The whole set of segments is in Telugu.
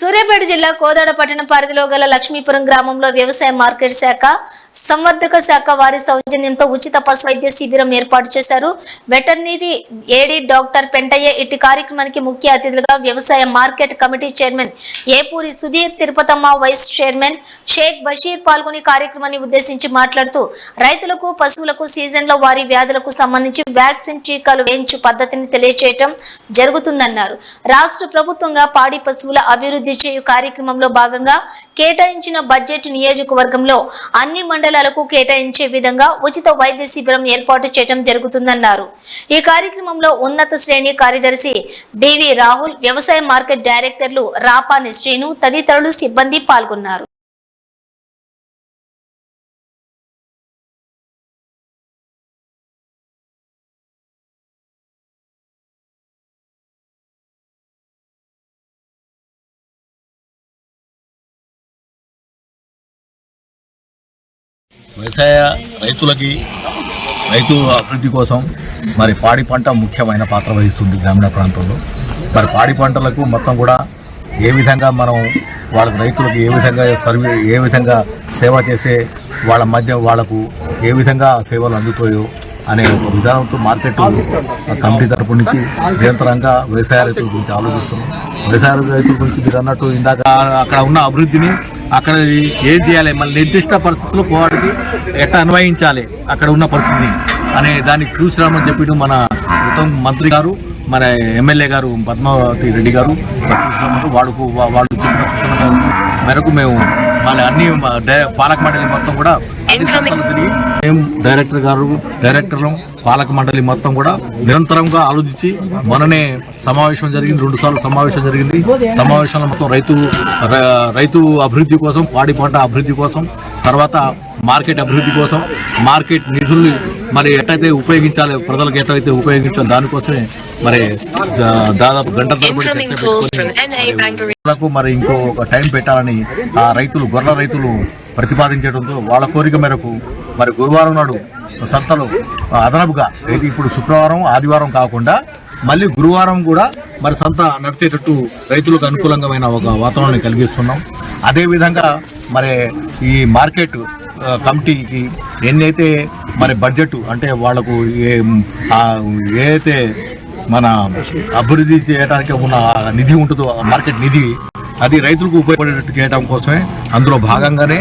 సూర్యాపేట జిల్లా కోదాడ పట్టణ పరిధిలో గల లక్ష్మీపురం గ్రామంలో వ్యవసాయ మార్కెట్ శాఖ సంవర్ధక శాఖ వారి సౌజన్యంతో ఉచిత పశు వైద్య శిబిరం ఏర్పాటు చేశారు. వెటర్నరీ ఏడీ డాక్టర్ పెంటయ్య ఇట్టి కార్యక్రమానికి ముఖ్య అతిథులుగా వ్యవసాయ market committee chairman Epuri Sudheer Tirupatamma, vice chairman Shaik Basheer పాల్గొని కార్యక్రమాన్ని ఉద్దేశించి మాట్లాడుతూ రైతులకు పశువులకు సీజన్లో వారి వ్యాధులకు సంబంధించి వ్యాక్సిన్ టీకాలు వేయించు పద్ధతిని తెలియజేయడం జరుగుతుందన్నారు. రాష్ట్ర ప్రభుత్వంగా పాడి పశువుల అభివృద్ధి చేయు కార్యక్రమంలో భాగంగా కేటాయించిన బడ్జెట్ నియోజకవర్గంలో అన్ని మండలాలకు కేటాయించే విధంగా ఉచిత వైద్య శిబిరం ఏర్పాటు చేయడం జరుగుతుందన్నారు. ఈ కార్యక్రమంలో ఉన్నత శ్రేణి కార్యదర్శి డివి రాహుల్, వ్యవసాయ మార్కెట్ డైరెక్టర్లు రాపాని శ్రీను తదితరులు సిబ్బంది పాల్గొన్నారు. వ్యవసాయ రైతు అభివృద్ధి కోసం మరి పాడి పంట ముఖ్యమైన పాత్ర వహిస్తుంది గ్రామీణ ప్రాంతంలో. మరి పాడి పంటలకు మొత్తం కూడా ఏ విధంగా మనం రైతులకు ఏ విధంగా సేవ చేస్తే వాళ్ళ మధ్య వాళ్లకు ఏ విధంగా సేవలు అందుతాయో అనే ఒక విధానంతో మార్కెట్ కమిటీ తరపు నుంచి నిరంతరంగా వ్యవసాయ రైతుల గురించి ఆలోచిస్తున్నాం. వ్యవసాయ రైతుల గురించి మీరు అన్నట్టు ఇందాక అక్కడ ఉన్న అభివృద్ధిని అక్కడ ఏం చేయాలి, మళ్ళీ నిర్దిష్ట పరిస్థితుల్లో పోవాడికి ఎట్లా అన్వయించాలి అక్కడ ఉన్న పరిస్థితిని అనే దానికి చూసిరామని చెప్పి మన ఉత్తమ్ మంత్రి గారు, మన ఎమ్మెల్యే గారు పద్మావతి రెడ్డి గారు చూసినామంటూ వాళ్ళు చెప్పిన సూచన మేరకు మేము మళ్ళీ అన్ని పాలక మండలి మొత్తం కూడా మేము డైరెక్టర్లు పాలక మండలి మొత్తం కూడా నిరంతరంగా ఆలోచించి మొన్ననే సమావేశం జరిగింది, 2 సార్లు సమావేశం జరిగింది. సమావేశంలో మొత్తం రైతు అభివృద్ధి కోసం, పాడి పంట అభివృద్ధి కోసం, తర్వాత మార్కెట్ అభివృద్ధి కోసం, మార్కెట్ నిధుల్ని మరి ఎట్లయితే ఉపయోగించాలి, ప్రజలకు ఎట్లయితే ఉపయోగించాలి దానికోసమే మరి దాదాపు గంట మరి ఇంకో ఒక టైం పెట్టాలని ఆ గొర్రెల రైతులు ప్రతిపాదించడంతో వాళ్ళ కోరిక మేరకు మరి గురువారం నాడు సంతలో అదనపుగా ఇప్పుడు శుక్రవారం, ఆదివారం కాకుండా మళ్ళీ గురువారం కూడా మరి సంత నడిచేటట్టు రైతులకు అనుకూలంగా ఒక వాతావరణాన్ని కలిగిస్తున్నాం. అదేవిధంగా మరి ఈ మార్కెట్ కమిటీకి ఎన్నైతే మరి బడ్జెట్ అంటే వాళ్లకు ఏదైతే మన అభివృద్ధి చేయడానికి ఉన్న నిధి ఉంటుందో మార్కెట్ నిధి, అది రైతులకు ఉపయోగపడేటట్టు చేయడం కోసమే అందులో భాగంగానే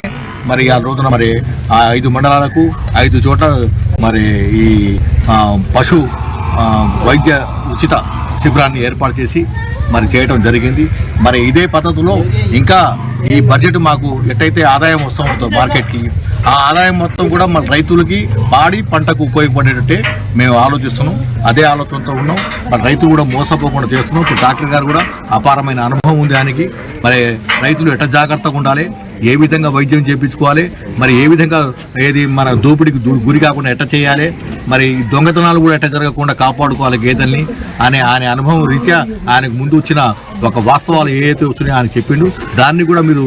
మరి ఆ రోజున మరి ఆ 5 మండలాలకు 5 చోట్ల మరి ఈ పశు వైద్య ఉచిత శిబిరాన్ని ఏర్పాటు చేసి మరి చేయడం జరిగింది. మరి ఇదే పద్ధతిలో ఇంకా ఈ బడ్జెట్ మాకు ఎట్టయితే ఆదాయం వస్తూ ఉంటుందో మార్కెట్కి, ఆ ఆదాయం మొత్తం కూడా మన రైతులకి పాడి పంటకు ఉపయోగపడేటట్టే మేము ఆలోచిస్తున్నాం. అదే ఆలోచనతో ఉన్నాం. మరి రైతు కూడా మోసపోకుండా చేస్తున్నాం. ఇప్పుడు డాక్టర్ గారు కూడా అపారమైన అనుభవం ఉంది దానికి. మరి రైతులు ఎట్లా జాగ్రత్తగా ఉండాలి, ఏ విధంగా వైద్యం చేయించుకోవాలి, మరి ఏ విధంగా మన దోపిడికి గురి కాకుండా ఎట్లా చేయాలి, మరి దొంగతనాలు కూడా ఎట్లా జరగకుండా కాపాడుకోవాలి గేదెల్ని ఆయన అనుభవం రీత్యా ఆయనకు ముందు వచ్చిన ఒక వాస్తవాలు ఏవైతే వస్తున్నాయో ఆయన చెప్పిండు. దాన్ని కూడా మీరు